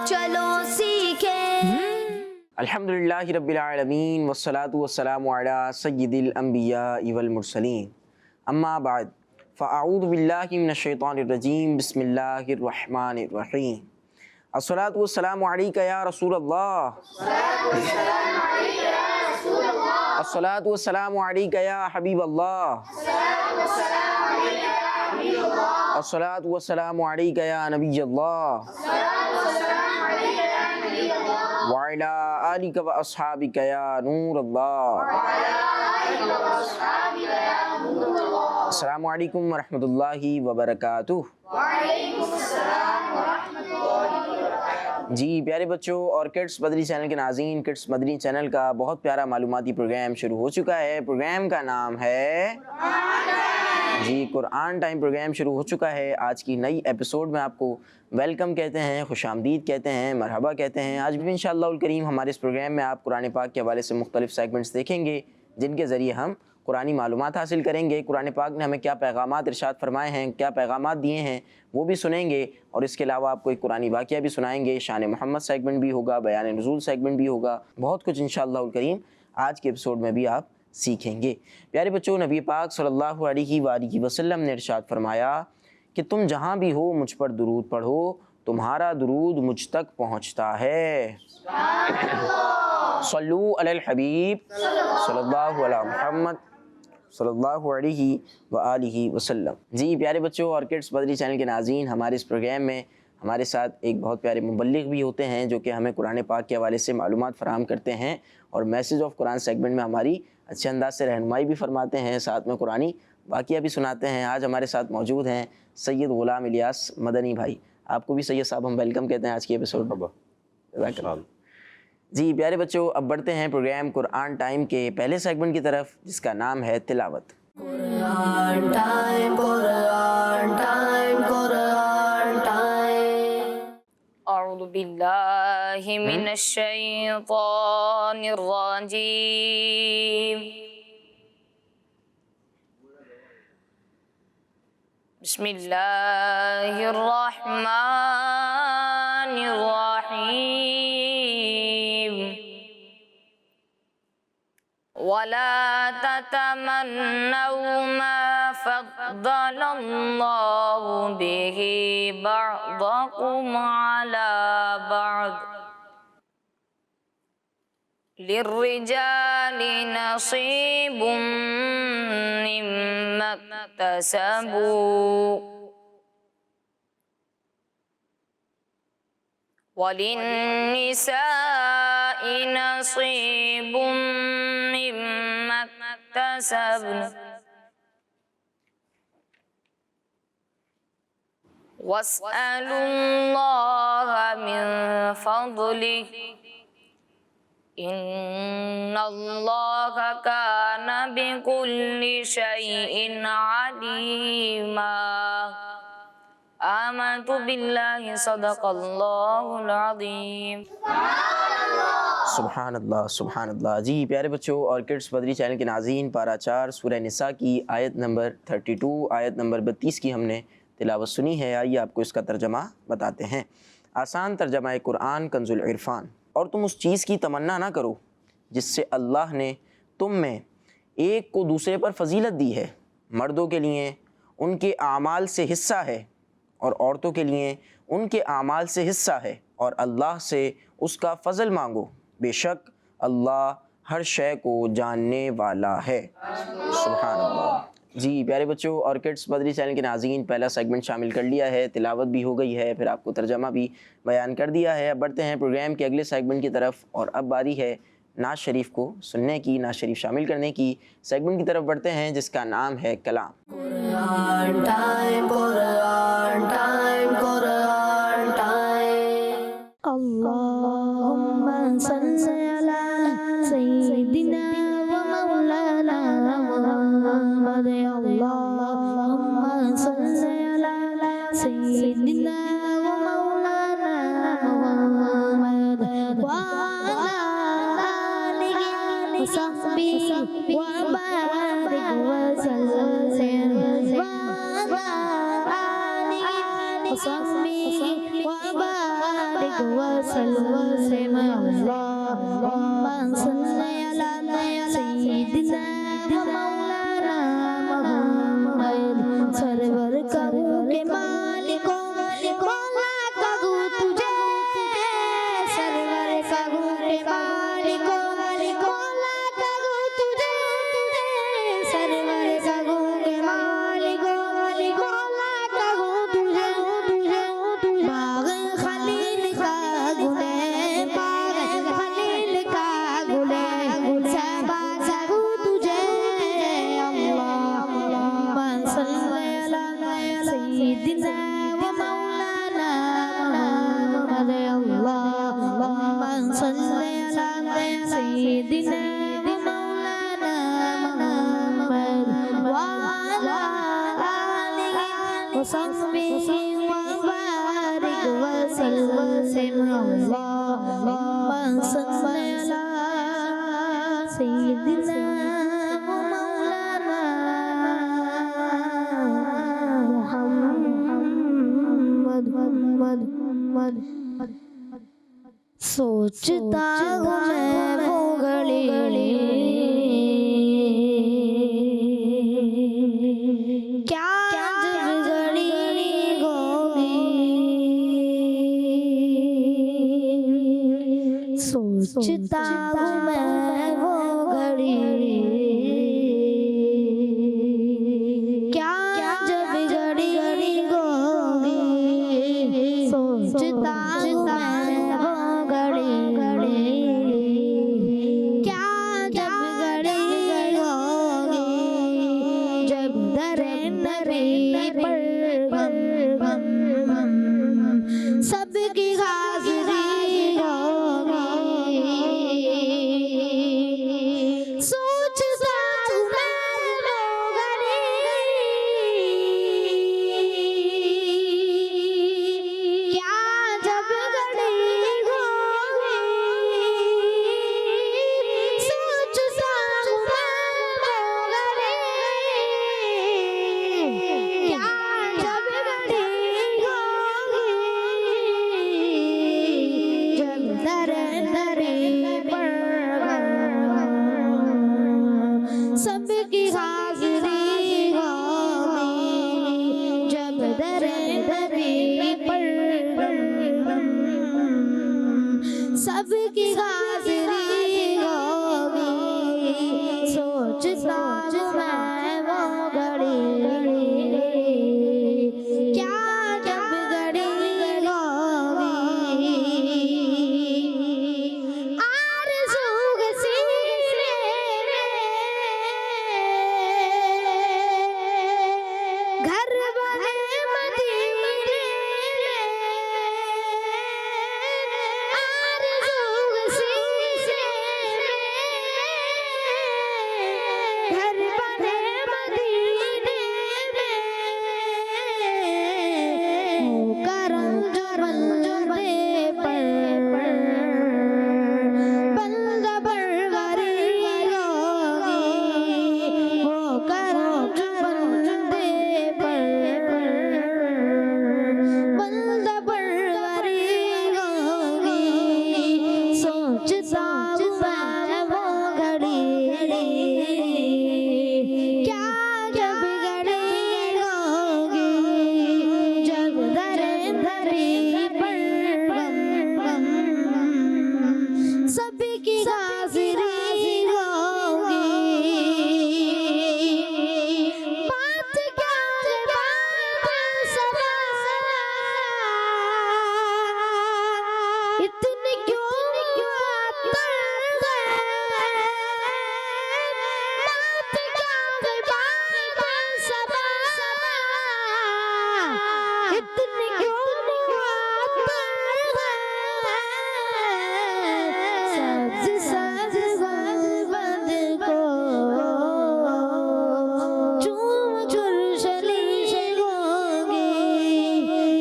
چلو سیکھیں۔ الحمدللہ رب العالمین والصلاة والسلام علی سید الانبیاء والمرسلین، اما بعد فاعوذ باللہ من الشیطان الرجیم، بسم اللہ الرحمن الرحیم۔ الصلاة والسلام علیک یا رسول اللہ، الصلاة والسلام علیک یا حبیب اللہ، الصلاة والسلام علیک یا نبی اللہ، وعلی آلک و اصحابک یا نور اللہ۔ السلام علیکم ورحمۃ اللہ وبرکاتہ۔ جی پیارے بچوں اور کڈس مدنی چینل کے ناظرین، کڈس مدنی چینل کا بہت پیارا معلوماتی پروگرام شروع ہو چکا ہے۔ پروگرام کا نام ہے جی قرآن ٹائم۔ پروگرام شروع ہو چکا ہے۔ آج کی نئی ایپیسوڈ میں آپ کو ویلکم کہتے ہیں، خوش آمدید کہتے ہیں، مرحبا کہتے ہیں۔ آج بھی انشاءاللہ الکریم ہمارے اس پروگرام میں آپ قرآن پاک کے حوالے سے مختلف سیگمنٹس دیکھیں گے، جن کے ذریعے ہم قرآنی معلومات حاصل کریں گے۔ قرآن پاک نے ہمیں کیا پیغامات ارشاد فرمائے ہیں، کیا پیغامات دیے ہیں، وہ بھی سنیں گے، اور اس کے علاوہ آپ کو ایک قرآنی واقعہ بھی سنائیں گے۔ شان محمد سیگمنٹ بھی ہوگا، بیان نزول سیگمنٹ بھی ہوگا، بہت کچھ انشاءاللہ الکریم آج کے ایپیسوڈ میں بھی آپ سیکھیں گے۔ پیارے بچوں، نبی پاک صلی اللہ علیہ وآلہ وسلم نے ارشاد فرمایا کہ تم جہاں بھی ہو مجھ پر درود پڑھو، تمہارا درود مجھ تک پہنچتا ہے۔ صلو علی الحبیب صلی اللہ علیہ محمد صلی اللہ علیہ وآلہ وسلم۔ جی پیارے بچوں اور کڈس مدنی چینل کے ناظرین، ہمارے اس پروگرام میں ہمارے ساتھ ایک بہت پیارے مبلغ بھی ہوتے ہیں، جو کہ ہمیں قرآن پاک کے حوالے سے معلومات فراہم کرتے ہیں، اور میسیج آف قرآن سیگمنٹ میں ہماری اچھے انداز سے رہنمائی بھی فرماتے ہیں، ساتھ میں قرآنی واقعہ بھی سناتے ہیں۔ آج ہمارے ساتھ موجود ہیں سید غلام الیاس مدنی بھائی۔ آپ کو بھی سید صاحب ہم ویلکم کہتے ہیں آج کی ایپیسوڈ میں۔ جی پیارے بچوں، اب بڑھتے ہیں پروگرام قرآن ٹائم کے پہلے سیگمنٹ کی طرف، جس کا نام ہے تلاوت۔ قرآن ٹائم، قرآن ٹائم، قرآن ٹائم۔ اعوذ باللہ من الشیطان الرجیم، بسم اللہ الرحمن الرحیم۔ ولا تتمنوا ما فضل اللہ به بعضکم على بعض، للرجال نصیب مما اکتسبوا وللنساء نصیب مما اکتسبن واسألوا اللہ من فضلہ ان اللہ کان بکل شیء علیما۔ آمنت باللہ صدق اللہ العظیم۔ سبحان اللہ، سبحان اللہ۔ جی پیارے بچوں اور کڈس مدنی چینل کے ناظرین، پارہ 4 سورہ نساء کی آیت نمبر 32 آیت نمبر 32 کی ہم نے تلاوت سنی ہے۔ آئیے آپ کو اس کا ترجمہ بتاتے ہیں۔ آسان ترجمہ قرآن کنز العرفان۔ اور تم اس چیز کی تمنا نہ کرو جس سے اللہ نے تم میں ایک کو دوسرے پر فضیلت دی ہے۔ مردوں کے لیے ان کے اعمال سے حصہ ہے اور عورتوں کے لیے ان کے اعمال سے حصہ ہے، اور اللہ سے اس کا فضل مانگو، بے شک اللہ ہر شے کو جاننے والا ہے۔ سبحان اللہ۔ جی پیارے بچوں اور کڈس مدنی چینل کے ناظرین، پہلا سیگمنٹ شامل کر لیا ہے، تلاوت بھی ہو گئی ہے، پھر آپ کو ترجمہ بھی بیان کر دیا ہے۔ اب بڑھتے ہیں پروگرام کے اگلے سیگمنٹ کی طرف، اور اب باری ہے نعت شریف کو سننے کی، نعت شریف شامل کرنے کی۔ سیگمنٹ کی طرف بڑھتے ہیں جس کا نام ہے کلام۔ قرآن ٹائم، قرآن ٹائم، قرآن ٹائم۔ اللہم صلی علی سیدنا و مولانا محمد، اللہم صلی علی سیدنا و مولانا محمد، وعلی آلہ وصحبہ وبارک وسلم، وعلی آلہ وصحبہ وبارک وسلم اللهم صل على سيدنا مولانا محمد سرور کرو کے مالک مولا کہو تجھے سرور کرو کے مالک مولا کہو تجھے سرور کرو کے مالک مولا کہو تجھے باغ خلیل کا گلے باغ خلیل کا گلے صحابہ کہو تجھے اللہم صل علی سیدنا و مولانا محمد اللہم صل علی سیدنا و مولانا محمد وعلی آلہ وصحبہ وبارک وسلم اللہم صل علی سیدنا و مولانا محمد سوچتا ہوں میں وہ گھڑی کیا جب گھڑی ہوگی سوچتا ہوں میں وہ گھڑی کیا جب گھڑی ہوگی سوچتا ہوں میں وہ گھڑی کیا جب گھڑی ہوگی جب در نبی پر سب کی حاضری ہوگی سوچتا ہوں میں وہ گھڑی کیا جب گھڑی ہوگی سوچتا ہوں میں وہ گھڑی کیا جب گھڑی ہوگی جب در نبی پر سب کی حاضری ہوگی جب در نبی پر سب کی حاضری ہوگی سوچتا ہوں میں وہ گھڑی کیا جب گھڑی ہوگی آرزو سینے گھر بنے مدینے آرزو سینے گھر بنے مدینے ہو کرم جو بندے پر بندہ پروری ہوگی ہو کرم جو بندے پر بندہ پروری ہوگی سوچتا ہوں میں وہ گھڑی کیا جب گھڑی ہوگی جب در نبی پر سب کی حاضری ہوگی بات کیا ہے بات سنا اتنی کیوں معطل ہے بات کیا ہے بات سنا اتنی کیوں معطل ہے سبز سبز گنبد کو چوم چرچلی ہوگی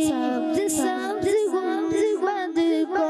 سبز سبز گنبد کو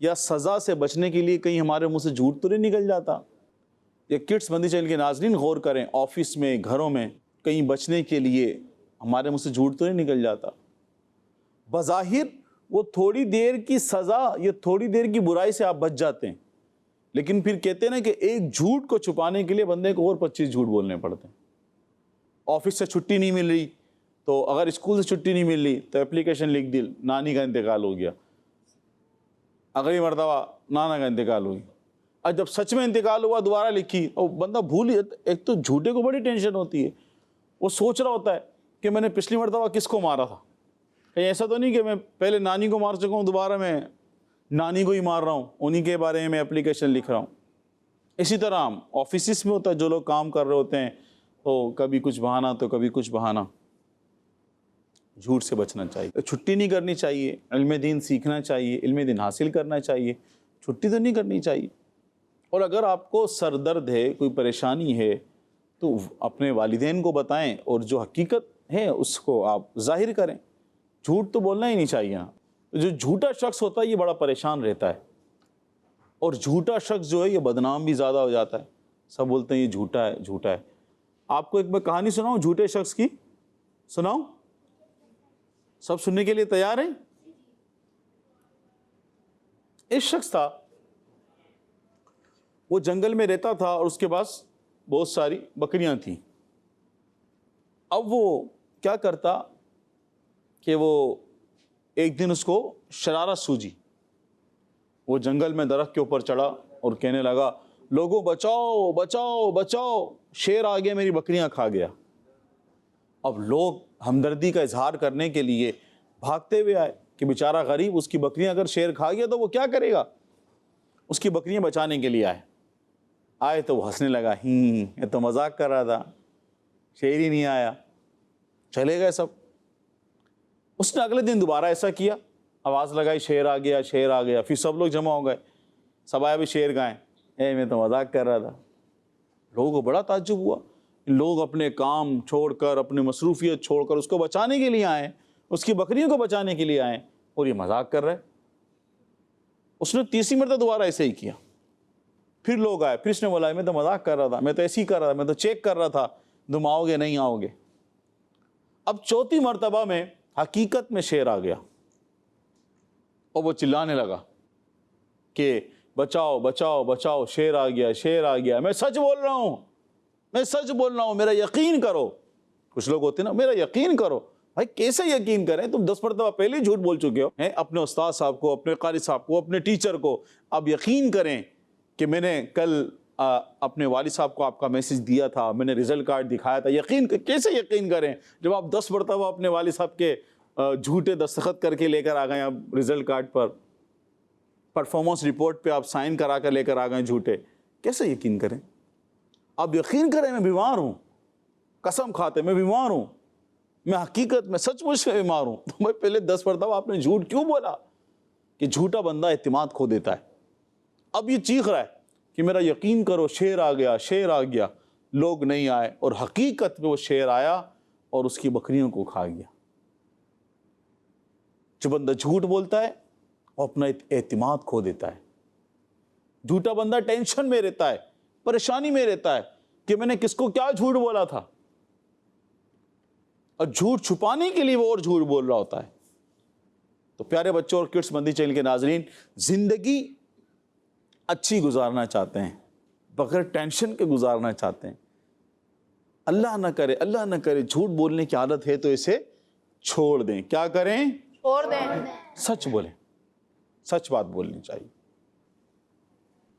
یا سزا سے بچنے کے لیے کہیں ہمارے منہ سے جھوٹ تو نہیں نکل جاتا؟ یہ کڈس مدنی چینل کے ناظرین غور کریں، آفس میں، گھروں میں کہیں بچنے کے لیے ہمارے منہ سے جھوٹ تو نہیں نکل جاتا؟ بظاہر وہ تھوڑی دیر کی سزا یا تھوڑی دیر کی برائی سے آپ بچ جاتے ہیں، لیکن پھر کہتے ہیں نا کہ ایک جھوٹ کو چھپانے کے لیے بندے کو اور 25 جھوٹ بولنے پڑتے ہیں۔ آفس سے چھٹی نہیں مل رہی تو اگر اسکول سے چھٹی نہیں مل رہی تو اپلیکیشن لکھ دی، نانی کا انتقال ہو گیا، اگلی مرتبہ نانا کا انتقال ہو گیا، اور جب سچ میں انتقال ہوا دوبارہ لکھی، اور بندہ بھول، ایک تو جھوٹے کو بڑی ٹینشن ہوتی ہے، وہ سوچ رہا ہوتا ہے کہ میں نے پچھلی مرتبہ کس کو مارا تھا، کہیں ایسا تو نہیں کہ میں پہلے نانی کو مار چکا ہوں، دوبارہ میں نانی کو ہی مار رہا ہوں، انہی کے بارے میں اپلیکیشن لکھ رہا ہوں۔ اسی طرح آفیسز میں ہوتا ہے، جو لوگ کام کر رہے ہوتے ہیں تو کبھی کچھ بہانہ تو کبھی کچھ بہانہ۔ جھوٹ سے بچنا چاہیے، چھٹی نہیں کرنی چاہیے، علم دین سیکھنا چاہیے، علم دین حاصل کرنا چاہیے، چھٹی تو نہیں کرنی چاہیے۔ اور اگر آپ کو سر درد ہے، کوئی پریشانی ہے تو اپنے والدین کو بتائیں، اور جو حقیقت ہے اس کو آپ ظاہر کریں، جھوٹ تو بولنا ہی نہیں چاہیے۔ جو جھوٹا شخص ہوتا ہے یہ بڑا پریشان رہتا ہے، اور جھوٹا شخص جو ہے یہ بدنام بھی زیادہ ہو جاتا ہے، سب بولتے ہیں یہ جھوٹا ہے جھوٹا ہے۔ آپ کو ایک میں کہانی سناؤں جھوٹے شخص کی، سناؤں؟ سب سننے کے لیے تیار ہیں؟ ایک شخص تھا، وہ جنگل میں رہتا تھا اور اس کے پاس بہت ساری بکریاں تھیں۔ اب وہ کیا کرتا کہ وہ ایک دن اس کو شرارت سوجی، وہ جنگل میں درخت کے اوپر چڑھا اور کہنے لگا، لوگوں بچاؤ بچاؤ بچاؤ، شیر آ گیا میری بکریاں کھا گیا۔ اب لوگ ہمدردی کا اظہار کرنے کے لیے بھاگتے ہوئے آئے کہ بیچارہ غریب، اس کی بکریاں اگر شیر کھا گیا تو وہ کیا کرے گا، اس کی بکریاں بچانے کے لیے آئے تو وہ ہنسنے لگا، یہ تو مذاق کر رہا تھا، شیر ہی نہیں آیا۔ چلے گئے سب۔ اس نے اگلے دن دوبارہ ایسا کیا، آواز لگائی، شیر آ گیا شیر آ گیا، پھر سب لوگ جمع ہو گئے، سب آئے بھی شیر گائیں، میں تو مذاق کر رہا تھا۔ لوگوں کو بڑا تعجب ہوا، لوگ اپنے کام چھوڑ کر، اپنی مصروفیت چھوڑ کر اس کو بچانے کے لیے آئے، اس کی بکریوں کو بچانے کے لیے آئے، اور یہ مذاق کر رہے۔ اس نے تیسری مرتبہ دوبارہ ایسے ہی کیا، پھر لوگ آئے، پھر اس نے بولا، میں تو مذاق کر رہا تھا، میں تو ایسے ہی کر رہا تھا، میں تو چیک کر رہا تھا تم آؤ گے نہیں آؤ گے۔ اب چوتھی مرتبہ میں حقیقت میں شیر آ گیا، اور وہ چلانے لگا کہ بچاؤ بچاؤ بچاؤ، شیر آ گیا شیر آ گیا، میں سچ بول رہا ہوں، میں سچ بول رہا ہوں، میرا یقین کرو۔ کچھ لوگ ہوتے ہیں نا، میرا یقین کرو۔ بھائی کیسے یقین کریں، تم 10 مرتبہ پہلے ہی جھوٹ بول چکے ہو، اپنے استاد صاحب کو، اپنے قاری صاحب کو، اپنے ٹیچر کو۔ اب یقین کریں کہ میں نے کل اپنے والد صاحب کو آپ کا میسج دیا تھا، میں نے رزلٹ کارڈ دکھایا تھا۔ یقین کیسے یقین کریں جب آپ 10 مرتبہ اپنے والد صاحب کے جھوٹے دستخط کر کے لے کر آ گئے اب رزلٹ کارڈ پر، پرفارمنس رپورٹ پہ آپ سائن کرا کر لے کر آ گئے جھوٹے، کیسے یقین کریں؟ آپ یقین کریں میں بیمار ہوں، قسم کھاتے میں بیمار ہوں، میں حقیقت میں سچ مچ میں بیمار ہوں۔ تو میں پہلے 10 مرتبہ آپ نے جھوٹ کیوں بولا؟ کہ جھوٹا بندہ اعتماد کھو دیتا ہے۔ اب یہ چیخ رہا ہے کہ میرا یقین کرو، شیر آ گیا شیر آ گیا، لوگ نہیں آئے، اور حقیقت میں وہ شیر آیا اور اس کی بکریوں کو کھا گیا۔ جو بندہ جھوٹ بولتا ہے وہ اپنا اعتماد کھو دیتا ہے۔ جھوٹا بندہ ٹینشن میں رہتا ہے، پریشانی میں رہتا ہے کہ میں نے کس کو کیا جھوٹ بولا تھا، اور جھوٹ چھپانے کے لیے وہ اور جھوٹ بول رہا ہوتا ہے۔ تو پیارے بچوں اور کڈس مدنی چینل کے ناظرین، زندگی اچھی گزارنا چاہتے ہیں، بغیر ٹینشن کے گزارنا چاہتے ہیں، اللہ نہ کرے جھوٹ بولنے کی عادت ہے تو اسے چھوڑ دیں۔ کیا کریں؟ چھوڑ دیں، سچ بولیں، سچ بات بولنی چاہیے۔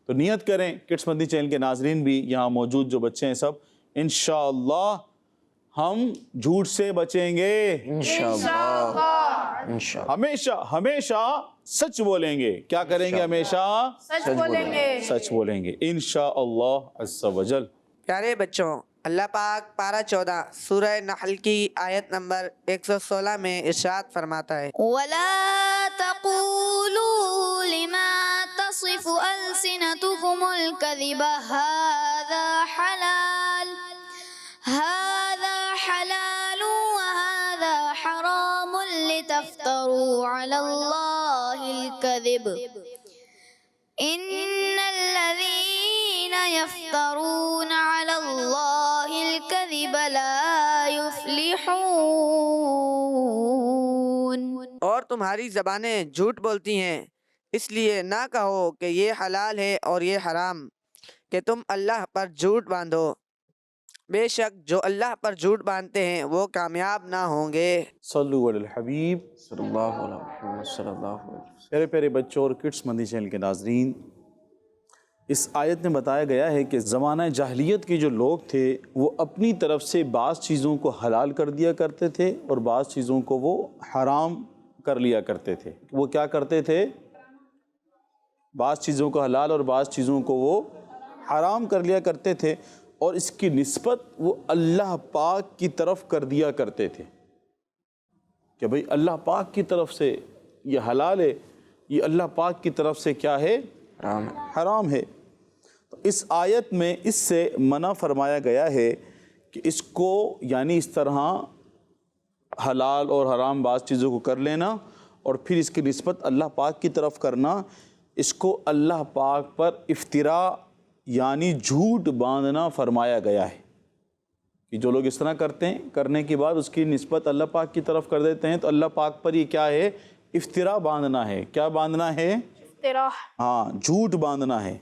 تو نیت کریں، کڈس مدنی چینل کے ناظرین بھی، یہاں موجود جو بچے ہیں سب، انشاءاللہ ہم جھوٹ سے بچیں گے، انشاءاللہ ہمیشہ سچ بولیں گے۔ کیا کریں گے؟ ہمیشہ سچ بولیں گے انشاءاللہ عز و جل۔ پیارے بچوں، اللہ پاک پارہ 14 سورہ نحل کی آیت نمبر 116 میں ارشاد فرماتا ہے، ولا تقولوا لما تصف ألسنتكم الكذب هذا حلال وهذا حرام لتفتروا على الله الكذب إن الذين يفترون على الله الكذب لا يفلحون. اور تمہاری زبانیں جھوٹ بولتی ہیں، اس لیے نہ کہو کہ یہ حلال ہے اور یہ حرام، کہ تم اللہ پر جھوٹ باندھو، بے شک جو اللہ پر جھوٹ باندھتے ہیں وہ کامیاب نہ ہوں گے۔ صلو علی الحبیب صلی اللہ علیہ محمد صلی اللہ علیہ وسلم۔ پیارے پیارے بچوں اور کڈس مدنی چینل کے ناظرین، اس آیت میں بتایا گیا ہے کہ زمانہ جاہلیت کے جو لوگ تھے وہ اپنی طرف سے بعض چیزوں کو حلال کر دیا کرتے تھے اور بعض چیزوں کو وہ حرام کر لیا کرتے تھے۔ وہ کیا کرتے تھے؟ بعض چیزوں کو حلال اور بعض چیزوں کو وہ حرام کر لیا کرتے تھے، اور اس کی نسبت وہ اللہ پاک کی طرف کر دیا کرتے تھے کہ بھئی اللہ پاک کی طرف سے یہ حلال ہے، یہ اللہ پاک کی طرف سے کیا ہے؟ حرام ہے۔ حرام ہے۔ تو اس آیت میں اس سے منع فرمایا گیا ہے کہ اس کو یعنی اس طرح حلال اور حرام بعض چیزوں کو کر لینا اور پھر اس کی نسبت اللہ پاک کی طرف کرنا، اس کو اللہ پاک پر افتراء یعنی جھوٹ باندھنا فرمایا گیا ہے۔ کہ جو لوگ اس طرح کرتے ہیں، کرنے کے بعد اس کی نسبت اللہ پاک کی طرف کر دیتے ہیں، تو اللہ پاک پر یہ کیا ہے؟ افتراء باندھنا ہے۔ کیا باندھنا ہے؟ ہاں، جھوٹ باندھنا ہے۔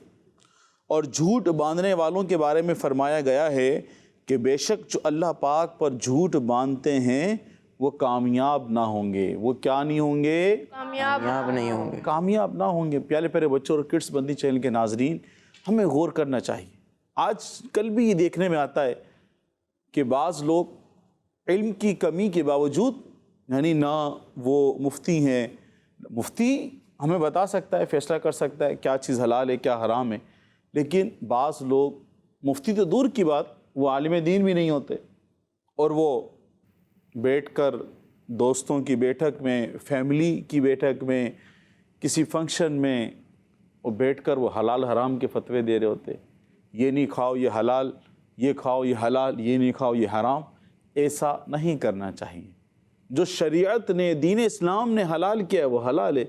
اور جھوٹ باندھنے والوں کے بارے میں فرمایا گیا ہے کہ بے شک جو اللہ پاک پر جھوٹ باندھتے ہیں وہ کامیاب نہ ہوں گے۔ وہ کیا نہیں ہوں گے؟ کامیاب نہیں ہوں گے۔ کامیاب نہ ہوں گے۔ پیارے پیارے بچوں اور کڈس مدنی چینل کے ناظرین، ہمیں غور کرنا چاہیے۔ آج کل بھی یہ دیکھنے میں آتا ہے کہ بعض لوگ علم کی کمی کے باوجود یعنی نہ وہ مفتی ہیں، مفتی ہمیں بتا سکتا ہے، فیصلہ کر سکتا ہے کیا چیز حلال ہے کیا حرام ہے، لیکن بعض لوگ مفتی تو دور کی بات، وہ عالم دین بھی نہیں ہوتے، اور وہ بیٹھ کر دوستوں کی بیٹھک میں، فیملی کی بیٹھک میں، کسی فنکشن میں وہ بیٹھ کر وہ حلال حرام کے فتوے دے رہے ہوتے، یہ نہیں کھاؤ یہ حلال، یہ کھاؤ یہ حلال، یہ نہیں کھاؤ یہ حرام۔ ایسا نہیں کرنا چاہیے۔ جو شریعت نے، دین اسلام نے حلال کیا ہے وہ حلال ہے،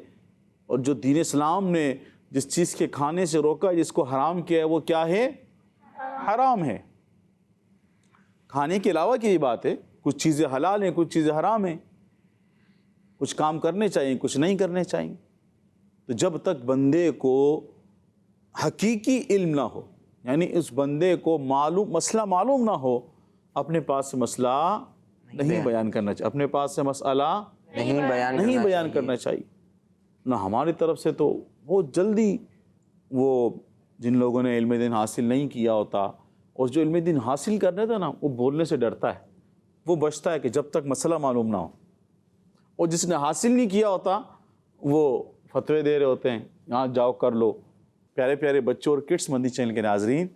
اور جو دین اسلام نے جس چیز کے کھانے سے روکا، جس کو حرام کیا ہے، وہ کیا ہے؟ حرام ہے۔ کھانے کے علاوہ کی یہ بات ہے، کچھ چیزیں حلال ہیں، کچھ چیزیں حرام ہیں، کچھ کام کرنے چاہیے، کچھ نہیں کرنے چاہیے۔ تو جب تک بندے کو حقیقی علم نہ ہو، یعنی اس بندے کو مسئلہ معلوم نہ ہو، اپنے پاس سے مسئلہ نہیں بیان کرنا چاہیے، اپنے پاس سے مسئلہ نہیں بیان کرنا چاہیے۔ نہ ہماری طرف سے تو بہت جلدی وہ جن لوگوں نے علم دین حاصل نہیں کیا ہوتا، اور جو علم دین حاصل کر رہا تھا نا، وہ بولنے سے ڈرتا ہے، وہ بچتا ہے کہ جب تک مسئلہ معلوم نہ ہو، اور جس نے حاصل نہیں کیا ہوتا وہ فتوے دے رہے ہوتے ہیں، یہاں جاؤ کر لو۔ پیارے پیارے بچوں اور کڈس مدنی چینل کے ناظرین،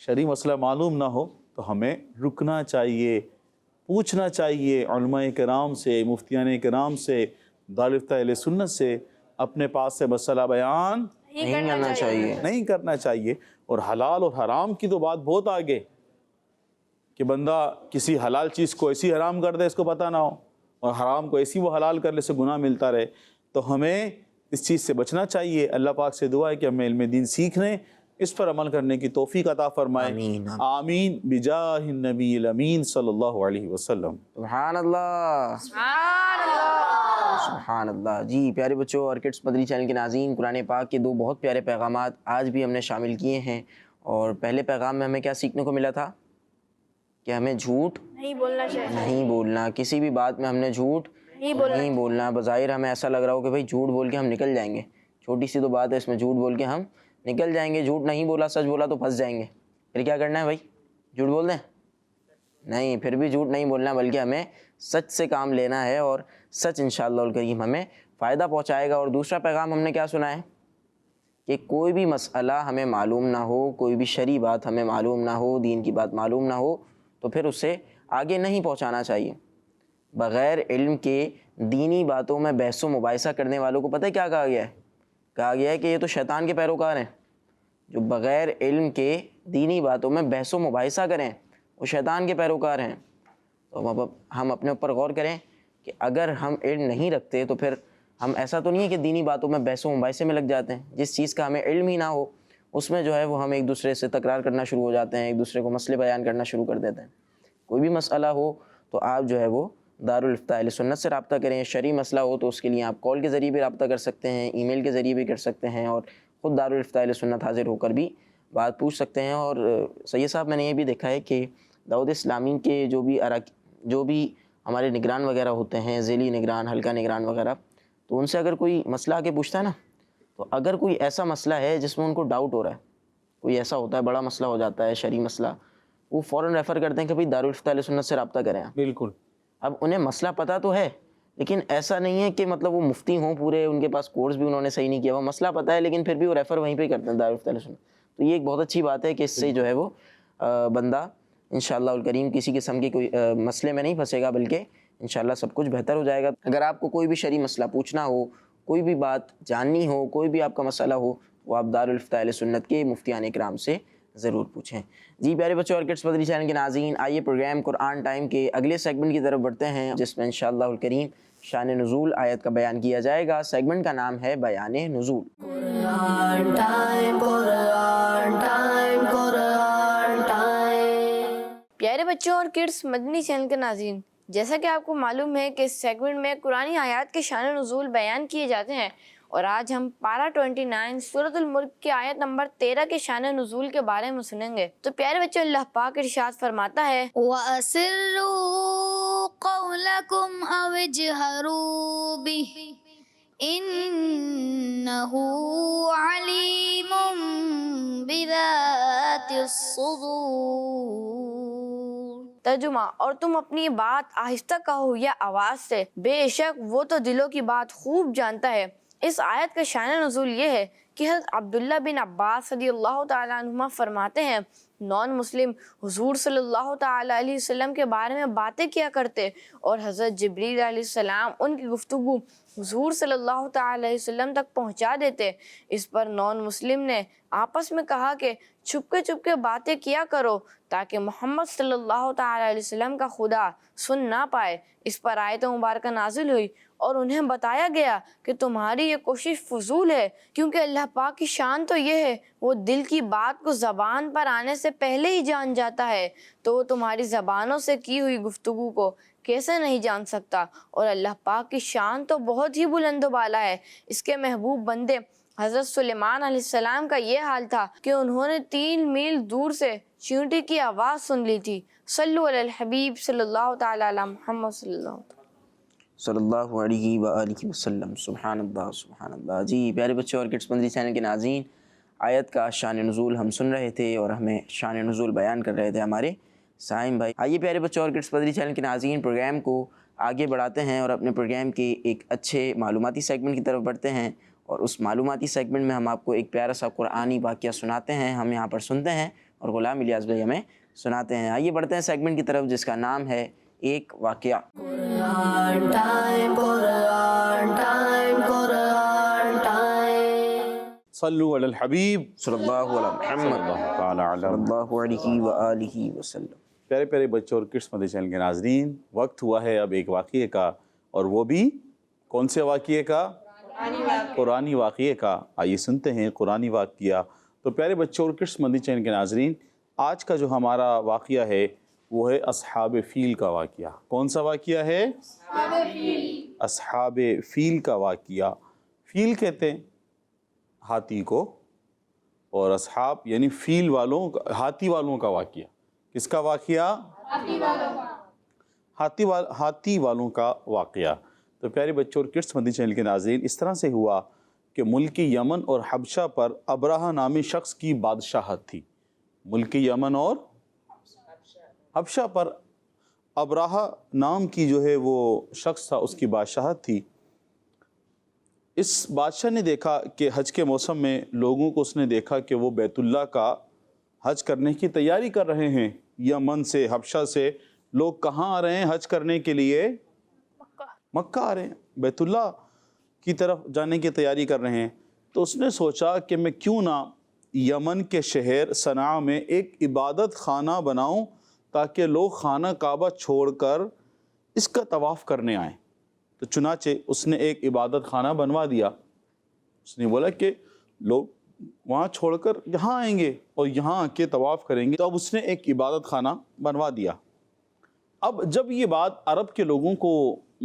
شرعی مسئلہ معلوم نہ ہو تو ہمیں رکنا چاہیے، پوچھنا چاہیے علماء کرام سے، مفتیان کرام سے، دارالفتہ اہل سنت سے، اپنے پاس سے مسئلہ بیان نہیں کرنا چاہیے۔ اور حلال اور حرام کی تو بات بہت آگے، کہ بندہ کسی حلال چیز کو ایسی حرام کر دے اس کو پتہ نہ ہو، اور حرام کو ایسی وہ حلال کر لے سے گناہ ملتا رہے، تو ہمیں اس چیز سے بچنا چاہیے۔ اللہ پاک سے دعا ہے کہ ہمیں علم دین سیکھنے، اس پر عمل کرنے کی توفیق عطا فرمائے۔ آمین بجاہ النبی الامین صلی اللہ علیہ وسلم۔ سبحان اللہ، سبحان اللہ۔ جی پیارے بچوں اور کڈس مدنی چینل کے ناظرین، قرآن پاک کے دو بہت پیارے پیغامات آج بھی ہم نے شامل کیے ہیں، اور پہلے پیغام میں ہمیں کیا سیکھنے کو ملا تھا؟ کہ ہمیں جھوٹ نہیں بولنا، کسی بھی بات میں ہم نے جھوٹ نہیں بولنا۔ بظاہر ہمیں ایسا لگ رہا ہو کہ بھائی جھوٹ بول کے ہم نکل جائیں گے، چھوٹی سی تو بات ہے، اس میں جھوٹ بول کے ہم نکل جائیں گے، جھوٹ نہیں بولا سچ بولا تو پھنس جائیں گے، پھر کیا کرنا ہے بھائی؟ جھوٹ بول دیں؟ نہیں، پھر بھی جھوٹ نہیں بولنا، بلکہ ہمیں سچ سے کام لینا ہے، اور سچ انشاءاللہ الکریم ہمیں فائدہ پہنچائے گا۔ اور دوسرا پیغام ہم نے کیا سنا ہے؟ کہ کوئی بھی مسئلہ ہمیں معلوم نہ ہو، کوئی بھی شرعی بات ہمیں معلوم نہ ہو، دین کی بات معلوم نہ ہو، تو پھر اسے آگے نہیں پہنچانا چاہیے۔ بغیر علم کے دینی باتوں میں بحث و مباحثہ کرنے والوں کو پتہ ہے کیا کہا گیا ہے؟ کہا گیا ہے کہ یہ تو شیطان کے پیروکار ہیں۔ جو بغیر علم کے دینی باتوں میں بحث و مباحثہ کریں وہ شیطان کے پیروکار ہیں۔ تو ہم اپنے اوپر غور کریں کہ اگر ہم علم نہیں رکھتے تو پھر ہم ایسا تو نہیں ہے کہ دینی باتوں میں بحث و مباحثے میں لگ جاتے ہیں، جس چیز کا ہمیں علم ہی نہ ہو اس میں جو ہے وہ ہم ایک دوسرے سے تکرار کرنا شروع ہو جاتے ہیں، ایک دوسرے کو مسئلے بیان کرنا شروع کر دیتے ہیں۔ کوئی بھی مسئلہ ہو تو آپ جو ہے وہ دارالفتاء اہل سنت سے رابطہ کریں، شرعی مسئلہ ہو تو اس کے لیے آپ کال کے ذریعے بھی رابطہ کر سکتے ہیں، ای میل کے ذریعے بھی کر سکتے ہیں، اور خود دارالفتاء اہل سنت حاضر ہو کر بھی بات پوچھ سکتے ہیں۔ اور سید صاحب میں نے یہ بھی دیکھا ہے کہ دعوت اسلامی کے جو بھی ہمارے نگران وغیرہ ہوتے ہیں، ذیلی نگران، حلقہ نگران وغیرہ، تو ان سے اگر کوئی مسئلہ آ کے پوچھتا ہے نا، تو اگر کوئی ایسا مسئلہ ہے جس میں ان کو ڈاؤٹ ہو رہا ہے، کوئی ایسا ہوتا ہے بڑا مسئلہ ہو جاتا ہے شرعی مسئلہ، وہ فوراً ریفر کرتے ہیں کہ بھئی دارالفتاء اہل سنت سے رابطہ کریں آپ۔ بالکل۔ اب انہیں مسئلہ پتہ تو ہے، لیکن ایسا نہیں ہے کہ مطلب وہ مفتی ہوں پورے، ان کے پاس کورس بھی انہوں نے صحیح نہیں کیا، وہ مسئلہ پتہ ہے لیکن پھر بھی وہ ریفر وہیں پہ کرتے ہیں دارالفتاء اہل سنت۔ تو یہ ایک بہت اچھی بات ہے کہ اس سے جو ہے وہ بندہ انشاءاللہ الکریم کسی قسم کے کوئی مسئلے میں نہیں پھنسے گا، بلکہ انشاءاللہ سب کچھ بہتر ہو جائے گا۔ اگر آپ کو کوئی بھی شرعی مسئلہ پوچھنا ہو، کوئی بھی بات جاننی ہو، کوئی بھی آپ کا مسئلہ ہو، وہ آپ دارالفتاء اہل سنت کے مفتیان اکرام سے ضرور پوچھیں۔ جی پیارے بچوں اور کڈس مدنی چینل کے ناظرین، آئیے پروگرام قرآن ٹائم کے اگلے سیگمنٹ کی طرف بڑھتے ہیں، جس میں انشاءاللہ الکریم شان نزول آیت کا بیان کیا جائے گا۔ سیگمنٹ کا نام ہے بیان نزول۔ قرآن ٹائم، قرآن ٹائم، قرآن ٹائم۔ پیارے بچوں اور کڈس مدنی چینل کے ناظرین، جیسا کہ آپ کو معلوم ہے کہ اس سیگمنٹ میں قرآنی آیات کے شان نزول بیان کیے جاتے ہیں، اور آج ہم پارہ 29 سورۃ الملک کی آیت نمبر 13 کے شان نزول کے بارے میں سنیں گے۔ تو پیارے بچوں، اللہ پاک ارشاد فرماتا ہے، وَأَسِرُّوا قَوْلَكُمْ أَوْ اجْهَرُوا بِهِ إِنَّهُ عَلِيمٌ بِذَاتِ الصُّدُورِ۔ ترجمہ، اور تم اپنی بات آہستہ کہو یا آواز سے، بے شک وہ تو دلوں کی بات خوب جانتا ہے۔ اس آیت کا شان نزول یہ ہے کہ حضرت عبداللہ بن عباس رضی اللہ تعالیٰ عنہما فرماتے ہیں، نان مسلم حضور صلی اللہ تعالیٰ علیہ وسلم کے بارے میں باتیں کیا کرتے، اور حضرت جبریل علیہ السلام ان کی گفتگو حضور صلی اللہ تعالیٰ علیہ وسلم تک پہنچا دیتے۔ اس پر نان مسلم نے آپس میں کہا کہ چھپ کے باتیں کیا کرو تاکہ محمد صلی اللہ تعالیٰ علیہ وسلم کا خدا سن نہ پائے۔ اس پر آیت مبارکہ نازل ہوئی اور انہیں بتایا گیا کہ تمہاری یہ کوشش فضول ہے، کیونکہ اللہ پاک کی شان تو یہ ہے وہ دل کی بات کو زبان پر آنے سے پہلے ہی جان جاتا ہے، تو وہ تمہاری زبانوں سے کی ہوئی گفتگو کو کیسے نہیں جان سکتا۔ اور اللہ پاک کی شان تو بہت ہی بلند و بالا ہے۔ اس کے محبوب بندے حضرت سلیمان علیہ السلام کا یہ حال تھا کہ انہوں نے 3 میل دور سے چیونٹی کی آواز سن لی تھی۔ صلو علی الحبیب صلی اللہ تعالیٰ علی محمد صلی اللہ علیہ وآلہ وسلم۔ سبحان اللہ، سبحان اللہ۔ جی پیارے بچوں اور کڈس مدنی چینل کے ناظرین، آیت کا شان نزول ہم سن رہے تھے اور ہمیں شان نزول بیان کر رہے تھے ہمارے سائم بھائی۔ آئیے پیارے بچوں اور کڈس مدنی چینل کے ناظرین، پروگرام کو آگے بڑھاتے ہیں اور اپنے پروگرام کے ایک اچھے معلوماتی سیگمنٹ کی طرف بڑھتے ہیں، اور اس معلوماتی سیگمنٹ میں ہم آپ کو ایک پیارا سا قرآنی واقعہ سناتے ہیں۔ ہم یہاں پر سنتے ہیں اور غلام الیاس بھائی ہمیں سناتے ہیں۔ آئیے بڑھتے ہیں سیگمنٹ کی طرف جس کا نام ہے ایک واقعہ۔ قرآن ٹائم، قرآن ٹائم، قرآن ٹائم۔ صلو علی الحبیب صلی اللہ علیہ محمد تعالی صلی اللہ علیہ وآلہ وسلم۔ پیارے پیارے بچوں اور کڈس مدنی چینل کے ناظرین، وقت ہوا ہے اب ایک واقعے کا، اور وہ بھی کون سے واقعے کا؟ قرآنی واقعے کا۔ آئیے سنتے ہیں قرآنی واقعہ۔ تو پیارے بچوں اور کڈس مدنی چینل کے ناظرین، آج کا جو ہمارا واقعہ ہے وہ ہے اصحاب فیل کا واقعہ۔ کون سا واقعہ ہے؟ اصحاب فیل کا واقعہ۔ فیل کہتے ہیں ہاتھی کو، اور اصحاب یعنی فیل والوں، ہاتھی والوں کا واقعہ۔ کس کا واقعہ؟ ہاتھی والوں کا واقعہ۔ تو پیارے بچوں اور کڈس مدنی چینل کے ناظرین، اس طرح سے ہوا کہ ملک یمن اور حبشہ پر ابرہہ نامی شخص کی بادشاہت تھی۔ ملک یمن اور حبشہ پر ابرہہ نام کی جو ہے وہ شخص تھا، اس کی بادشاہت تھی۔ اس بادشاہ نے دیکھا کہ حج کے موسم میں لوگوں کو اس نے دیکھا کہ وہ بیت اللہ کا حج کرنے کی تیاری کر رہے ہیں۔ یمن سے، حبشہ سے لوگ کہاں آ رہے ہیں حج کرنے کے لیے؟ مکہ آ رہے ہیں، بیت اللہ کی طرف جانے کی تیاری کر رہے ہیں۔ تو اس نے سوچا کہ میں کیوں نہ یمن کے شہر صنعاء میں ایک عبادت خانہ بناؤں تاکہ لوگ خانہ کعبہ چھوڑ کر اس کا طواف کرنے آئیں۔ تو چنانچہ اس نے ایک عبادت خانہ بنوا دیا. اس نے بولا کہ لوگ وہاں چھوڑ کر یہاں آئیں گے اور یہاں آ کے طواف کریں گے. تو اب اس نے ایک عبادت خانہ بنوا دیا. اب جب یہ بات عرب کے لوگوں کو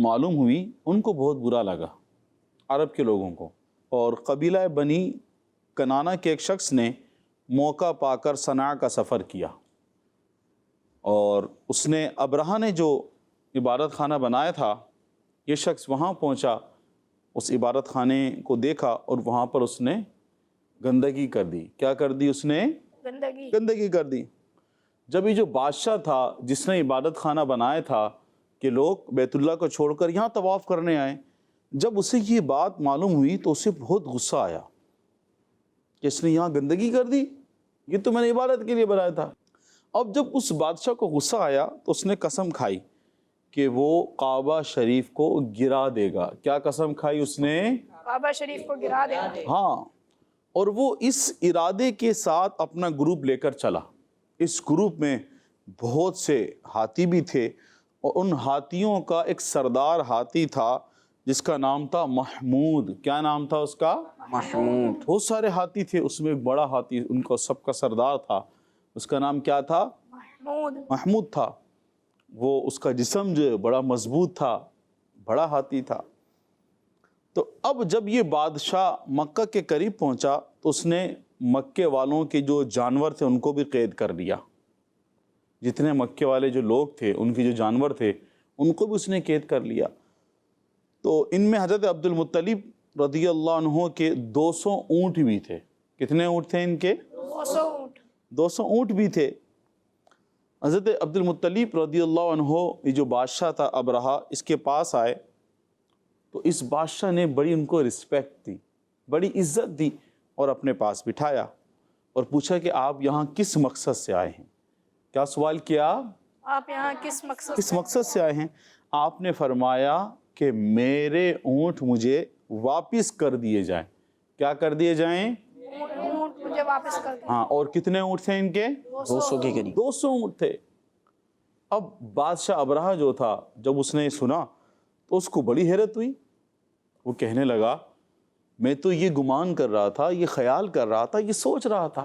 معلوم ہوئی, ان کو بہت برا لگا عرب کے لوگوں کو. اور قبیلہ بنی کنانہ کے ایک شخص نے موقع پا کر صنعا کا سفر کیا, اور اس نے ابرہہ نے جو عبادت خانہ بنایا تھا, یہ شخص وہاں پہنچا, اس عبادت خانے کو دیکھا اور وہاں پر اس نے گندگی کر دی. کیا کر دی اس نے؟ گندگی کر دی. جب یہ جو بادشاہ تھا جس نے عبادت خانہ بنایا تھا کہ لوگ بیت اللہ کو چھوڑ کر یہاں طواف کرنے آئے, جب اسے یہ بات معلوم ہوئی تو اسے بہت غصہ آیا کہ اس نے یہاں گندگی کر دی, یہ تو میں نے عبادت کے لیے بنایا تھا. اب جب اس بادشاہ کو غصہ آیا تو اس نے قسم کھائی کہ وہ کعبہ شریف کو گرا دے گا. کیا قسم کھائی اس نے؟ کعبہ شریف کو گرا دے گا. ہاں, اور وہ اس ارادے کے ساتھ اپنا گروپ لے کر چلا. اس گروپ میں بہت سے ہاتھی بھی تھے, اور ان ہاتھیوں کا ایک سردار ہاتھی تھا جس کا نام تھا محمود. کیا نام تھا اس کا؟ محمود. بہت سارے ہاتھی تھے, اس میں ایک بڑا ہاتھی ان کو سب کا سردار تھا, اس کا نام کیا تھا؟ محمود تھا. وہ اس کا جسم جو بڑا مضبوط تھا, بڑا ہاتھی تھا. تو اب جب یہ بادشاہ مکہ کے قریب پہنچا تو اس نے مکے والوں کے جو جانور تھے ان کو بھی قید کر لیا. جتنے مکے والے جو لوگ تھے, ان کے جو جانور تھے, ان کو بھی اس نے قید کر لیا. تو ان میں حضرت عبد المطلب رضی اللہ عنہ کے 200 اونٹ بھی تھے. کتنے اونٹ تھے ان کے؟ 200 اونٹ بھی تھے. حضرت عبد المطلب رضی اللہ عنہ یہ جو بادشاہ تھا ابرہہ, اس کے پاس آئے تو اس بادشاہ نے بڑی ان کو رسپیکٹ دی, بڑی عزت دی, اور اپنے پاس بٹھایا اور پوچھا کہ آپ یہاں کس مقصد سے آئے ہیں. کیا سوال کیا؟ آپ یہاں کس مقصد سے آئے ہیں؟ آپ نے فرمایا کہ میرے اونٹ مجھے واپس کر دیے جائیں. کیا کر دیے جائیں؟ اونٹ مجھے واپس کر دیں. ہاں, اور کتنے اونٹ تھے ان کے؟ 200 کے قریب. 200 اونٹ تھے. اب بادشاہ ابرہہ جو تھا, جب اس نے سنا تو اس کو بڑی حیرت ہوئی. وہ کہنے لگا میں تو یہ گمان کر رہا تھا, یہ خیال کر رہا تھا, یہ سوچ رہا تھا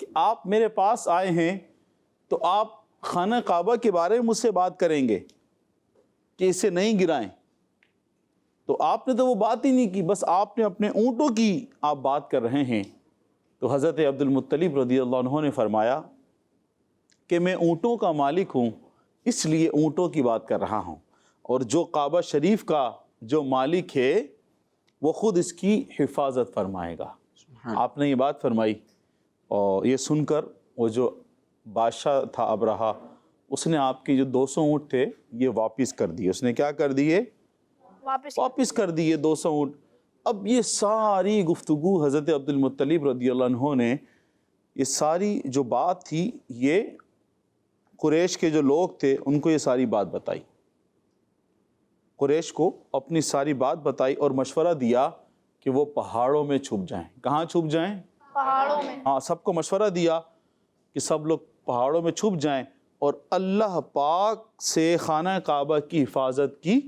کہ آپ میرے پاس آئے ہیں تو آپ خانہ کعبہ کے بارے میں مجھ سے بات کریں گے کہ اسے نہیں گرائیں. تو آپ نے تو وہ بات ہی نہیں کی, بس آپ نے اپنے اونٹوں کی آپ بات کر رہے ہیں. تو حضرت عبد المطلب رضی اللہ عنہ نے فرمایا کہ میں اونٹوں کا مالک ہوں, اس لیے اونٹوں کی بات کر رہا ہوں, اور جو کعبہ شریف کا جو مالک ہے وہ خود اس کی حفاظت فرمائے گا. آپ نے یہ بات فرمائی, اور یہ سن کر وہ جو بادشاہ تھا ابرہہ, اس نے آپ کے جو 200 اونٹ تھے یہ واپس کر دیے. اس نے کیا کر دیے؟ واپس کر دیے 200 اونٹ. اب یہ ساری گفتگو حضرت عبد المطلب رضی اللہ عنہ نے, یہ ساری جو بات تھی, یہ قریش کے جو لوگ تھے ان کو یہ ساری بات بتائی. قریش کو اپنی ساری بات بتائی اور مشورہ دیا کہ وہ پہاڑوں میں چھپ جائیں. کہاں چھپ جائیں؟ پہاڑوں میں. ہاں, سب کو مشورہ دیا کہ سب لوگ پہاڑوں میں چھپ جائیں, اور اللہ پاک سے خانہ کعبہ کی حفاظت کی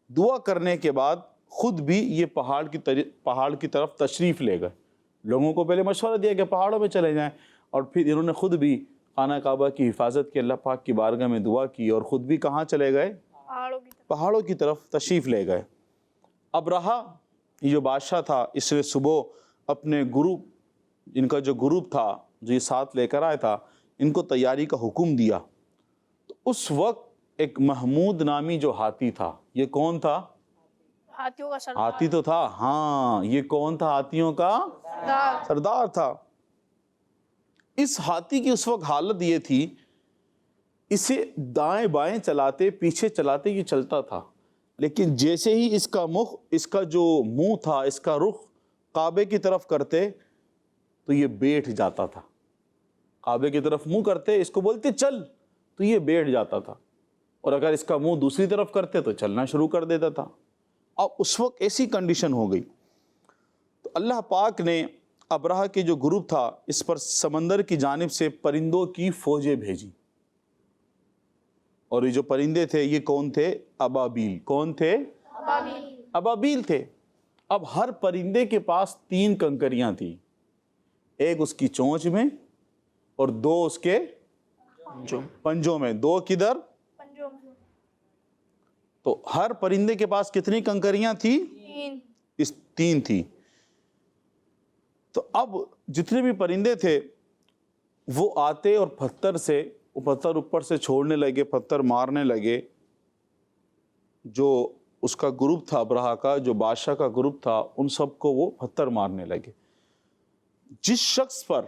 دعا کرنے کے بعد خود بھی یہ پہاڑ کی طرف تشریف لے گئے. لوگوں کو پہلے مشورہ دیا کہ پہاڑوں میں چلے جائیں, اور پھر انہوں نے خود بھی خانہ کعبہ کی حفاظت کی, اللہ پاک کی بارگاہ میں دعا کی, اور خود بھی کہاں چلے گئے؟ پہاڑوں کی طرف تشریف لے گئے. ابرہہ یہ جو بادشاہ تھا, اس نے صبح اپنے گروپ, ان کا جو گروپ تھا جو یہ ساتھ لے کر آیا تھا, ان کو تیاری کا حکم دیا. تو اس وقت ایک محمود نامی جو ہاتھی تھا, یہ کون تھا؟ ہاتھیوں کا سردار. ہاتھی تو تھا, ہاں, یہ کون تھا؟ ہاتھیوں کا سردار تھا. اس ہاتھی کی اس وقت حالت یہ تھی, اسے دائیں بائیں چلاتے, پیچھے چلاتے یہ چلتا تھا, لیکن جیسے ہی اس کا جو منہ تھا, اس کا رخ کعبے کی طرف کرتے تو یہ بیٹھ جاتا تھا. کعبے کی طرف منہ کرتے, اس کو بولتے چل, تو یہ بیٹھ جاتا تھا, اور اگر اس کا منہ دوسری طرف کرتے تو چلنا شروع کر دیتا تھا. اب اس وقت ایسی کنڈیشن ہو گئی. تو اللہ پاک نے ابرہہ کے جو گروپ تھا اس پر سمندر کی جانب سے پرندوں کی فوجیں بھیجی, اور یہ جو پرندے تھے یہ کون تھے؟ ابابیل. کون تھے؟ ابابیل تھے. اب ہر پرندے کے پاس 3 کنکریاں تھیں، ایک اس کی چونچ میں اور 2 اس کے پنجوں میں. 2 کدھر؟ تو ہر پرندے کے پاس کتنی کنکریاں تھیں؟ 3 تھی. تو اب جتنے بھی پرندے تھے وہ آتے اور پتھر اوپر سے چھوڑنے لگے، پتھر مارنے لگے. جو اس کا گروپ تھا ابرہہ کا، جو بادشاہ کا گروپ تھا، ان سب کو وہ پتھر مارنے لگے. جس شخص پر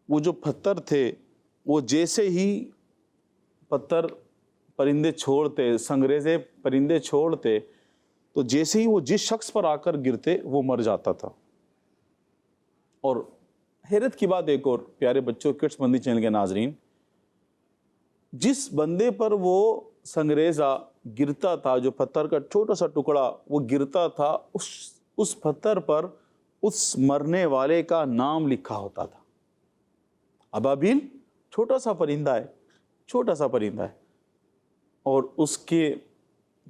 وہ جو پتھر تھے وہ جیسے ہی پرندے چھوڑتے، سنگریزے پرندے چھوڑتے، تو جیسے ہی وہ جس شخص پر آ کر گرتے وہ مر جاتا تھا. اور حیرت کی بات ایک اور، پیارے بچوں، کڈس مندی چینل کے ناظرین، جس بندے پر وہ سنگریزہ گرتا تھا، جو پتھر کا چھوٹا سا ٹکڑا وہ گرتا تھا، اس پتھر پر اس مرنے والے کا نام لکھا ہوتا تھا. ابابیل چھوٹا سا پرندہ ہے اور اس کے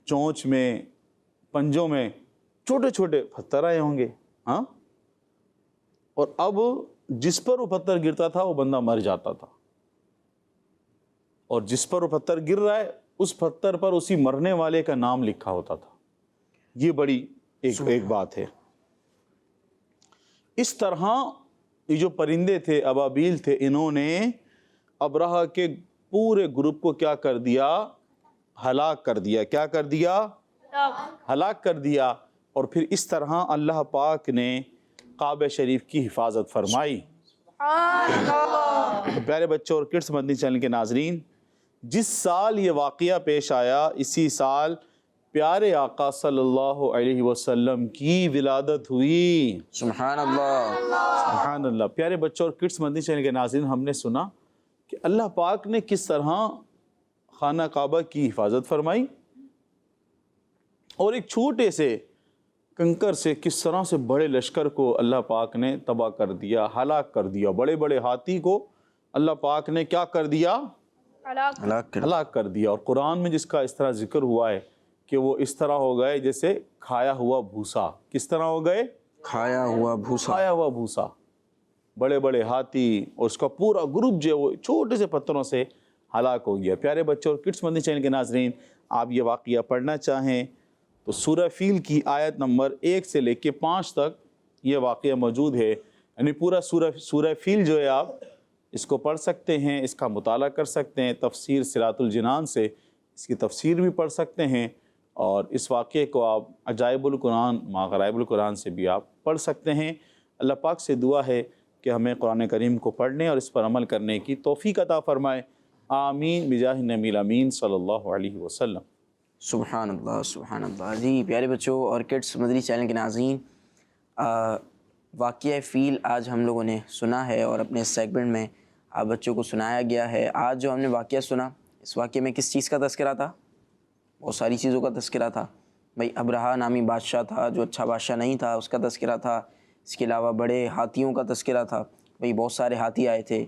چونچ میں، پنجوں میں چھوٹے چھوٹے پتھر آئے ہوں گے. ہاں، اور اب جس پر وہ پتھر گرتا تھا وہ بندہ مر جاتا تھا، اور جس پر وہ پتھر گر رہا ہے اس پتھر پر اسی مرنے والے کا نام لکھا ہوتا تھا. یہ بڑی ایک بات ہے. اس طرح یہ جو پرندے تھے، ابابیل تھے، انہوں نے ابرہہ کے پورے گروپ کو کیا کر دیا؟ ہلاک کر دیا. کیا کر دیا؟ ہلاک کر دیا. اور پھر اس طرح اللہ پاک نے کعبہ شریف کی حفاظت فرمائی. پیارے بچوں اور کڈس مدنی چینل کے ناظرین، جس سال یہ واقعہ پیش آیا، اسی سال پیارے آقا صلی اللہ علیہ وسلم کی ولادت ہوئی. سبحان اللہ، سبحان اللہ. پیارے بچوں اور کڈس مدنی چینل کے ناظرین، ہم نے سنا کہ اللہ پاک نے کس طرح خانہ کعبہ کی حفاظت فرمائی، اور ایک چھوٹے سے کنکر سے کس طرح سے بڑے لشکر کو اللہ پاک نے تباہ کر دیا، ہلاک کر دیا. بڑے بڑے ہاتھی کو اللہ پاک نے کیا کر دیا؟ ہلاک کر دیا. اور قرآن میں جس کا اس طرح ذکر ہوا ہے کہ وہ اس طرح ہو گئے جیسے کھایا ہوا بھوسا. کس طرح ہو گئے؟ کھایا ہوا بھوسا. بڑے بڑے ہاتھی اور اس کا پورا گروپ جو ہے وہ چھوٹے سے پتھروں سے ہلاک ہو گیا. پیارے بچوں اور کڈس مدنی چینل کے ناظرین، آپ یہ واقعہ پڑھنا چاہیں تو سورہ فیل کی آیت نمبر 1 سے لے کے 5 تک یہ واقعہ موجود ہے. یعنی پورا سورہ فیل جو ہے آپ اس کو پڑھ سکتے ہیں، اس کا مطالعہ کر سکتے ہیں. تفسیر صراط الجنان سے اس کی تفسیر بھی پڑھ سکتے ہیں، اور اس واقعے کو آپ عجائب القرآن ماغرائب القرآن سے بھی آپ پڑھ سکتے ہیں. اللہ پاک سے دعا ہے کہ ہمیں قرآن کریم کو پڑھنے اور اس پر عمل کرنے کی توفیق عطا فرمائے. آمین بجاہ نبی الامین صلی اللہ علیہ وسلم. سبحان اللہ، سبحان اللہ. جی پیارے بچوں اور کڈس مدنی چینل کے ناظرین، واقعہ فیل آج ہم لوگوں نے سنا ہے اور اپنے سیگمنٹ میں آپ بچوں کو سنایا گیا ہے. آج جو ہم نے واقعہ سنا، اس واقعے میں کس چیز کا تذکرہ تھا؟ بہت ساری چیزوں کا تذکرہ تھا. بھائی ابرہہ نامی بادشاہ تھا جو اچھا بادشاہ نہیں تھا، اس کا تذکرہ تھا. اس کے علاوہ بڑے ہاتھیوں کا تذکرہ تھا. بھئی بہت سارے ہاتھی آئے تھے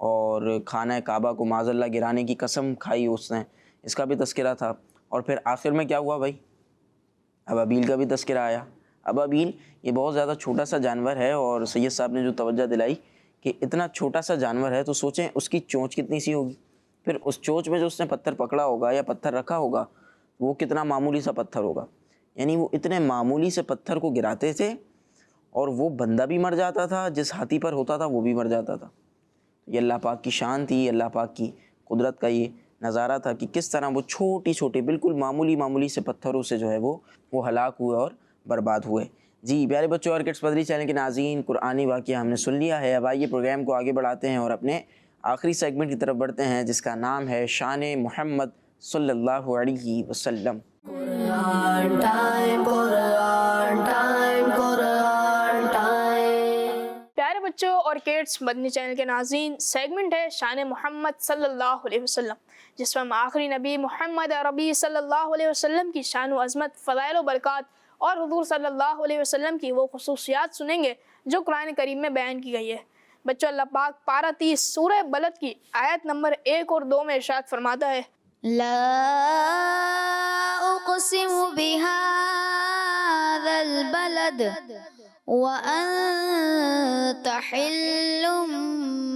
اور خانہ کعبہ کو معاذ اللہ گرانے کی قسم کھائی اس نے، اس کا بھی تذکرہ تھا. اور پھر آخر میں کیا ہوا بھائی؟ ابابیل کا بھی تذکرہ آیا. ابابیل یہ بہت زیادہ چھوٹا سا جانور ہے، اور سید صاحب نے جو توجہ دلائی کہ اتنا چھوٹا سا جانور ہے تو سوچیں اس کی چونچ کتنی سی ہوگی. پھر اس چونچ میں جو اس نے پتھر پکڑا ہوگا یا پتھر رکھا ہوگا وہ کتنا معمولی سا پتھر ہوگا. یعنی وہ اتنے معمولی سے پتھر کو گراتے تھے اور وہ بندہ بھی مر جاتا تھا، جس ہاتھی پر ہوتا تھا وہ بھی مر جاتا تھا. یہ اللہ پاک کی شان تھی، اللہ پاک کی قدرت کا یہ نظارہ تھا کہ کس طرح وہ چھوٹی چھوٹی بالکل معمولی سے پتھروں سے جو ہے وہ ہلاک ہوئے اور برباد ہوئے. جی پیارے بچوں اور کڈس مدنی چینل کے ناظرین، قرآنی واقعہ ہم نے سن لیا ہے. اب آئیے پروگرام کو آگے بڑھاتے ہیں اور اپنے آخری سیگمنٹ کی طرف بڑھتے ہیں، جس کا نام ہے شان محمد صلی اللہ علیہ وسلم. پیارے بچوں اور کڈس مدنی چینل کے ناظرین، سیگمنٹ ہے شان محمد صلی اللہ علیہ وسلم، جس میں ہم آخری نبی محمد عربی صلی اللہ علیہ وسلم کی شان و عظمت، فضائل و برکات اور حضور صلی اللہ علیہ وسلم کی وہ خصوصیات سنیں گے جو قرآن کریم میں بیان کی گئی ہے. بچوں، اللہ پاک پارہ 30 سورہ بلد کی آیت نمبر 1 اور 2 میں ارشاد فرماتا ہے، لا أقسم بهذا البلد وأنت حل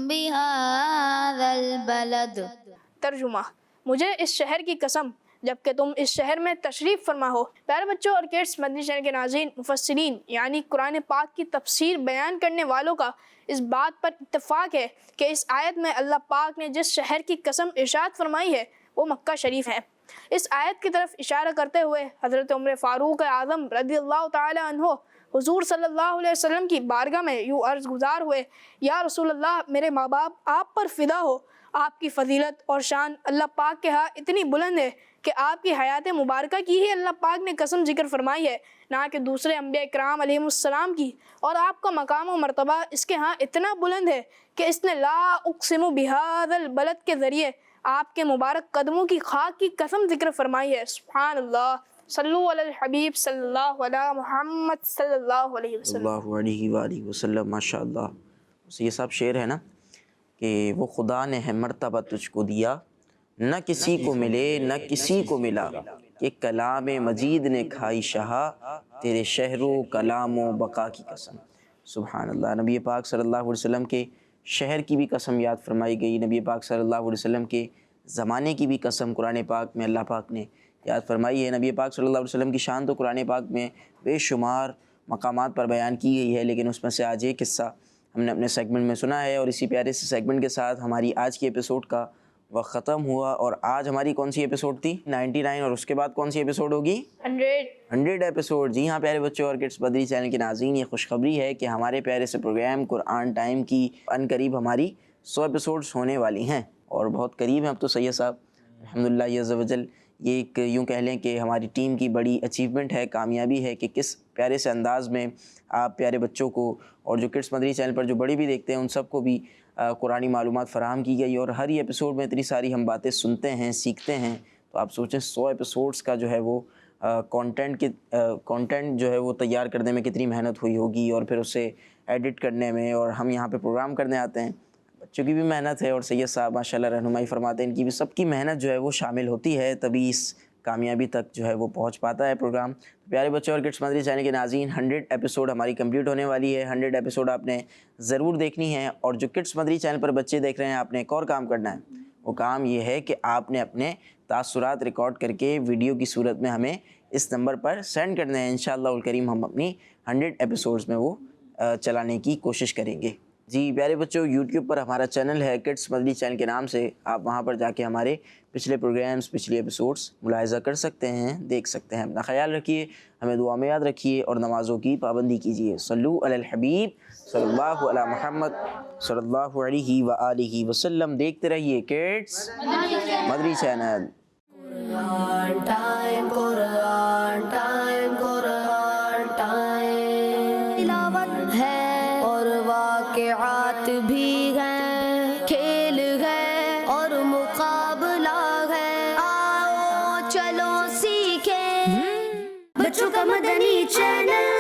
بهذا البلد. ترجمہ: مجھے اس شہر کی قسم جبکہ تم اس شہر میں تشریف فرما ہو. پیارے بچوں اور کڈس مدنی چینل کے ناظرین، مفسرین یعنی قرآن پاک کی تفسیر بیان کرنے والوں کا اس بات پر اتفاق ہے کہ اس آیت میں اللہ پاک نے جس شہر کی قسم ارشاد فرمائی ہے وہ مکہ شریف ہے. اس آیت کی طرف اشارہ کرتے ہوئے حضرت عمر فاروق اعظم رضی اللہ تعالی عنہ حضور صلی اللہ علیہ وسلم کی بارگاہ میں یوں عرض گزار ہوئے: یا رسول اللہ، میرے ماں باپ آپ پر فدا ہو. آپ کی فضیلت اور شان اللہ پاک کے ہاں اتنی بلند ہے کہ آپ کی حیات مبارکہ کی ہی اللہ پاک نے قسم ذکر فرمائی ہے، نہ کہ دوسرے انبیاء کرام علیہ السلام کی. اور آپ کا مقام و مرتبہ اس کے ہاں اتنا بلند ہے کہ اس نے لا اقسم بہذا البلد کے ذریعے آپ کے مبارک قدموں کی خاک کی قسم ذکر فرمائی ہے. سبحان اللہ. صلو علی الحبیب صلی اللہ علی محمد صلی اللہ علیہ وسلم. اللہ علیہ وآلہ وسلم. ماشاء اللہ. یہ صاحب شعر ہے نا کہ وہ خدا نے ہے مرتبہ تجھ کو دیا، نہ کسی کو ملے نہ کسی کو ملا، کہ کلام مجید نے کھائی شہا، تیرے شہر و کلام و بقا کی قسم. سبحان اللہ. نبی پاک صلی اللہ علیہ وسلم کے شہر کی بھی قسم یاد فرمائی گئی، نبی پاک صلی اللہ علیہ وسلم کے زمانے کی بھی قسم قرآن پاک میں اللہ پاک نے یاد فرمائی ہے. نبی پاک صلی اللہ علیہ وسلم کی شان تو قرآن پاک میں بے شمار مقامات پر بیان کی گئی ہے، لیکن اس میں سے آج ایک قصہ ہم نے اپنے سیگمنٹ میں سنا ہے، اور اسی پیارے سے سیگمنٹ کے ساتھ ہماری آج کی ایپیسوڈ کا وقت ختم ہوا. اور آج ہماری کون سی ایپیسوڈ تھی؟ 99. اور اس کے بعد کون سی ایپیسوڈ ہوگی؟ 100 ایپیسوڈ. جی ہاں پیارے بچوں اور کڈس بدری چینل کے ناظرین، یہ خوشخبری ہے کہ ہمارے پیارے سے پروگرام قرآن ٹائم کی ان قریب ہماری 100 ایپیسوڈز ہونے والی ہیں، اور بہت قریب ہیں اب تو. سید صاحب الحمدللہ عز و جل، یہ ایک یوں کہہ لیں کہ ہماری ٹیم کی بڑی اچیومنٹ ہے، کامیابی ہے کہ کس پیارے سے انداز میں آپ پیارے بچوں کو اور جو کڈس مدری چینل پر جو بڑے بھی دیکھتے ہیں ان سب کو بھی قرآنی معلومات فراہم کی گئی. اور ہر ہی ایپیسوڈ میں اتنی ساری ہم باتیں سنتے ہیں، سیکھتے ہیں. تو آپ سوچیں 100 ایپیسوڈز کا جو ہے وہ کانٹینٹ جو ہے وہ تیار کرنے میں کتنی محنت ہوئی ہوگی، اور پھر اسے ایڈٹ کرنے میں، اور ہم یہاں پہ پروگرام کرنے آتے ہیں، بچوں کی بھی محنت ہے، اور سید صاحب ماشاءاللہ رہنمائی فرماتے ہیں، ان کی بھی سب کی محنت جو ہے وہ شامل ہوتی ہے، تبھی اس کامیابی تک جو ہے وہ پہنچ پاتا ہے پروگرام. پیارے بچوں اور کڈس مدری چینل کے ناظرین، 100 ایپیسوڈ ہماری کمپلیٹ ہونے والی ہے. 100 ایپیسوڈ آپ نے ضرور دیکھنی ہے. اور جو کڈس مدری چینل پر بچے دیکھ رہے ہیں، آپ نے ایک اور کام کرنا ہے. وہ کام یہ ہے کہ آپ نے اپنے تاثرات ریکارڈ کر کے ویڈیو کی صورت میں ہمیں اس نمبر پر سینڈ کرنے ہیں. انشاءاللہ الکریم ہم اپنی 100 ایپیسوڈز میں وہ چلانے کی کوشش کریں گے. جی پیارے بچوں، یوٹیوب پر ہمارا چینل ہے کڈس مدری چینل کے نام سے. آپ وہاں پر جا کے ہمارے پچھلے پروگرامز، پچھلی ایپیسوڈز ملاحظہ کر سکتے ہیں، دیکھ سکتے ہیں. اپنا خیال رکھیے، ہمیں دعا میں یاد رکھیے، اور نمازوں کی پابندی کیجیے. صلو علی الحبیب صلی اللہ علی محمد صلی اللہ علیہ وآلہ وسلم. دیکھتے رہیے کڈس مدری چینل. قرآن ٹائم، قرآن ٹائم، قرآن ٹائم. تلاوت ہے اور واقعات بھی ہیں، کھیل ہے اور مقابلہ ہے. آؤ چلو سیکھیں بچوں کا مدنی چینل.